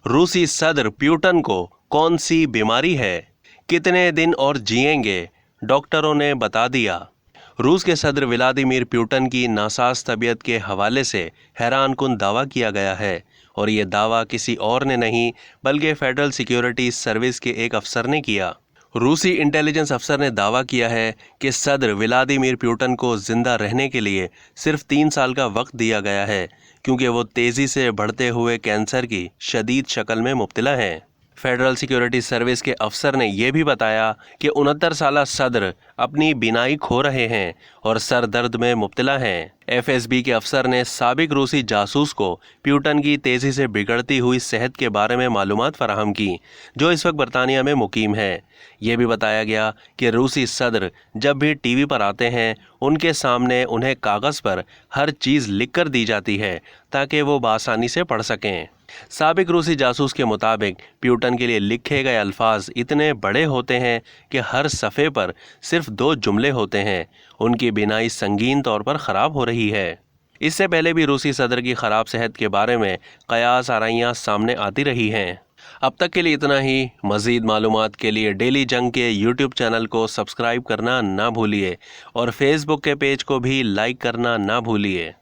रूसी सदर प्यूटन को कौन सी बीमारी है? कितने दिन और जिएंगे? डॉक्टरों ने बता दिया। रूस के सदर व्लादिमीर प्यूटन की नासाज तबीयत के हवाले से हैरानकुन दावा किया गया है और ये दावा किसी और ने नहीं बल्कि फेडरल सिक्योरिटी सर्विस के एक अफसर ने किया। रूसी इंटेलिजेंस अफसर ने दावा किया है कि सदर व्लादिमीर प्यूटन को जिंदा रहने के लिए सिर्फ 3 साल का वक्त दिया गया है क्योंकि वो तेज़ी से बढ़ते हुए कैंसर की शदीद शक्ल में मुब्तला हैं। फेडरल सिक्योरिटी सर्विस के अफसर ने यह भी बताया कि 69 साला सदर अपनी बीनाई खो रहे हैं और सर दर्द में मुब्तला हैं। एफएसबी के अफसर ने साबिक रूसी जासूस को प्यूटन की तेज़ी से बिगड़ती हुई सेहत के बारे में मालूमात फराहम की, जो इस वक्त बरतानिया में मुकीम है। यह भी बताया गया कि रूसी सदर जब भी टीवी पर आते हैं उनके सामने उन्हें कागज़ पर हर चीज़ लिख कर दी जाती है ताकि वो बआसानी से पढ़ सकें। साबिक रूसी जासूस के मुताबिक प्यूटन के लिए लिखे गए अल्फाज इतने बड़े होते हैं कि हर सफ़े पर सिर्फ 2 जुमले होते हैं। उनकी बीनाई संगीन तौर पर ख़राब हो रही है। इससे पहले भी रूसी सदर की ख़राब सेहत के बारे में क़यास आराइयाँ सामने आती रही हैं। अब तक के लिए इतना ही। मज़ीद मालूमात के लिए डेली जंग के यूट्यूब चैनल को सब्सक्राइब करना ना भूलिए और फेसबुक के पेज को भी लाइक करना ना भूलिए।